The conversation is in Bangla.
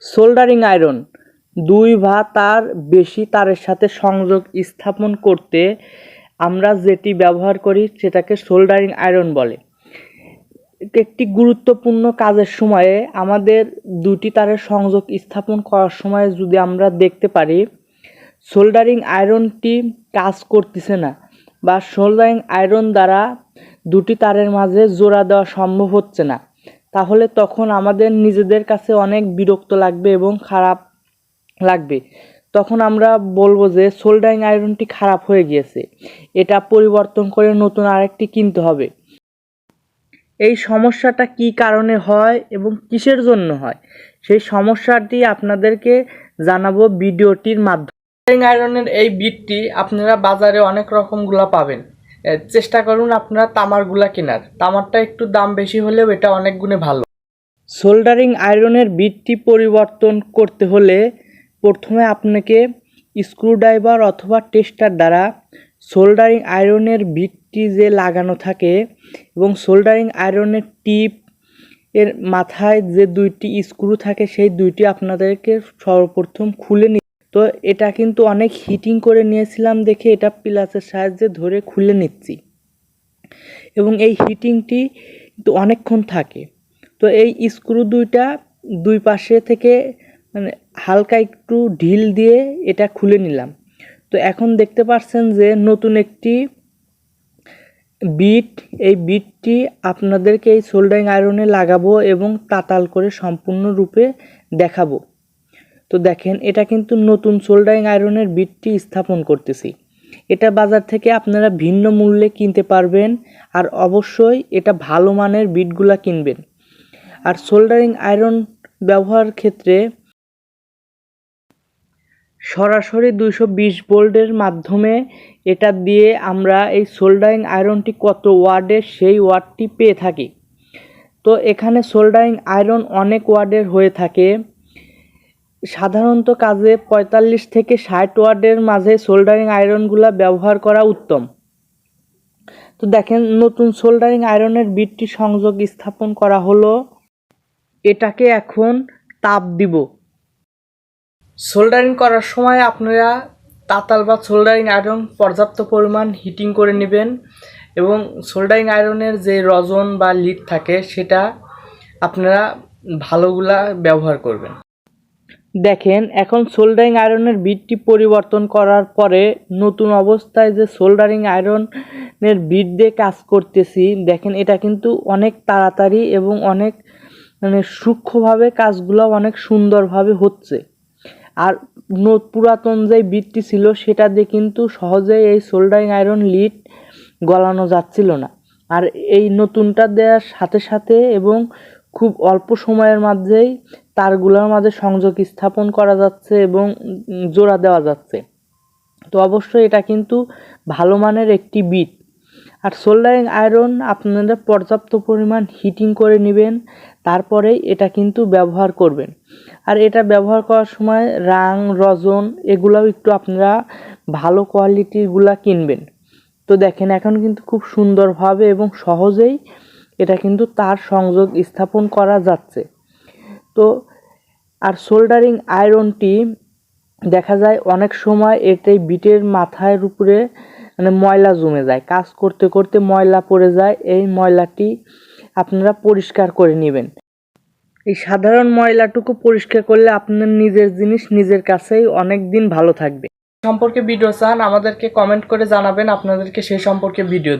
সোল্ডারিং আয়রন দুই বা তার বেশি তারের সাথে সংযোগ স্থাপন করতে আমরা যেটি ব্যবহার করি সেটাকে সোল্ডারিং আয়রন বলে। একটি গুরুত্বপূর্ণ কাজের সময়ে আমাদের দুটি তারের সংযোগ স্থাপন করার সময় যদি আমরা দেখতে পারি সোল্ডারিং আয়রনটি কাজ করতেছে না বা সোল্ডারিং আয়রন দ্বারা দুটি তারের মাঝে জোড়া দেওয়া সম্ভব হচ্ছে না, তাহলে তখন আমাদের নিজেদের কাছে অনেক বিরক্ত লাগবে এবং খারাপ লাগবে। তখন আমরা বলবো যে সোল্ডারিং আয়রনটি খারাপ হয়ে গিয়েছে, এটা পরিবর্তন করে নতুন আরেকটি কিনতে হবে। এই সমস্যাটা কি কারণে হয় এবং কিসের জন্য হয় সেই সমস্যাটি আপনাদেরকে জানাবো ভিডিওটির মাধ্যমে। সোল্ডারিং আয়রনের এই বিটটি আপনারা বাজারে অনেক রকমগুলা পাবেন, চেষ্টা করুন আপনারা তামারগুলা কেনার। তামারটা একটু দাম বেশি হলেও এটা অনেক গুণে ভালো। সোল্ডারিং আয়রনের বিটটি পরিবর্তন করতে হলে প্রথমে আপনাকে স্ক্রুড্রাইভার অথবা টেস্টার দ্বারা সোল্ডারিং আয়রনের বিটটি যে লাগানো থাকে এবং সোল্ডারিং আয়রনের টিপ এর মাথায় যে দুইটি স্ক্রু থাকে সেই দুইটি আপনাদেরকে সর্বপ্রথম খুলে তো এটা কিন্তু অনেক হিটিং করে নিয়েছিলাম দেখে এটা প্লাসের সাহায্যে ধরে খুলে নিচ্ছি এবং এই হিটিংটি কিন্তু অনেকক্ষণ থাকে। তো এই স্ক্রু দুইটা দুই পাশে থেকে মানে হালকা একটু ঢিল দিয়ে এটা খুলে নিলাম। তো এখন দেখতে পাচ্ছেন যে নতুন একটি বিট, এই বিটটি আপনাদেরকে এই সোল্ডারিং আয়রনে লাগাবো এবং তাতাল করে সম্পূর্ণরূপে দেখাবো। তো দেখেন এটা কিন্তু নতুন সোল্ডারিং আয়রনের বিটটি স্থাপন করতেছি। এটা বাজার থেকে আপনারা ভিন্ন মূল্যে কিনতে পারবেন, আর অবশ্যই এটা ভালো মানের বিটগুলা কিনবেন। আর সোল্ডারিং আয়রন ব্যবহার ক্ষেত্রে সরাসরি 220 ভোল্টের মাধ্যমে এটা দিয়ে আমরা এই সোল্ডারিং আয়রনটি কত ওয়াটের সেই ওয়াটটি পেয়ে থাকি। তো এখানে সোল্ডারিং আয়রন অনেক ওয়াটের হয়ে থাকে, সাধারণত কাজে 45 থেকে 60 ওয়াটের মাঝে সোল্ডারিং আয়রনগুলা ব্যবহার করা উত্তম। তো দেখেন নতুন সোল্ডারিং আয়রনের বিটটি সংযোগ স্থাপন করা হলো, এটাকে এখন তাপ দিব। সোল্ডারিং করার সময় আপনারা তাতাল বা সোল্ডারিং আয়রন পর্যাপ্ত পরিমাণ হিটিং করে নেবেন এবং সোল্ডারিং আয়রনের যে রজন বা লিড থাকে সেটা আপনারা ভালোগুলা ব্যবহার করবেন। দেখেন এখন সোল্ডারিং আয়রনের বিটটি পরিবর্তন করার পরে নতুন অবস্থায় যে সোল্ডারিং আয়রনের বিট দিয়ে কাজ করতেছি, দেখেন এটা কিন্তু অনেক তাড়াতাড়ি এবং অনেক সূক্ষ্মভাবে কাজগুলো অনেক সুন্দরভাবে হচ্ছে। আর পুরাতন যে বিটটি ছিল সেটা দিয়ে কিন্তু সহজেই এই সোল্ডারিং আয়রন লিড গলানো যাচ্ছিল না। আর এই নতুনটা দেওয়ার সাথে সাথে এবং খুব অল্প সময়ের মধ্যেই তারগুলোর মাঝে সংযোগ স্থাপন করা যাচ্ছে এবং জোড়া দেওয়া যাচ্ছে। তো অবশ্যই এটা কিন্তু ভালো মানের একটি বিট। আর সোল্ডারিং আয়রন আপনারা পর্যাপ্ত পরিমাণ হিটিং করে নেবেন, তারপরেই এটা কিন্তু ব্যবহার করবেন। আর এটা ব্যবহার করার সময় রাং রজন এগুলাও একটু আপনারা ভালো কোয়ালিটিরগুলা কিনবেন। তো দেখেন এখন কিন্তু খুব সুন্দরভাবে এবং সহজেই এটা কিন্তু তার সংযোগ স্থাপন করা যাচ্ছে। তো আর সোল্ডারিং আয়রনটি দেখা যায় অনেক সময় এটাই বিটের মাথার উপরে ময়লা জমে যায়, কাজ করতে করতে ময়লা পড়ে যায়, এই ময়লাটি আপনারা পরিষ্কার করে নেবেন। এই সাধারণ ময়লাটুকু পরিষ্কার করলে আপনার নিজের জিনিস নিজের কাছেই অনেক দিন ভালো থাকবে। সম্পর্কে ভিডিও চান আমাদেরকে কমেন্ট করে জানাবেন, আপনাদেরকে সেই সম্পর্কে ভিডিও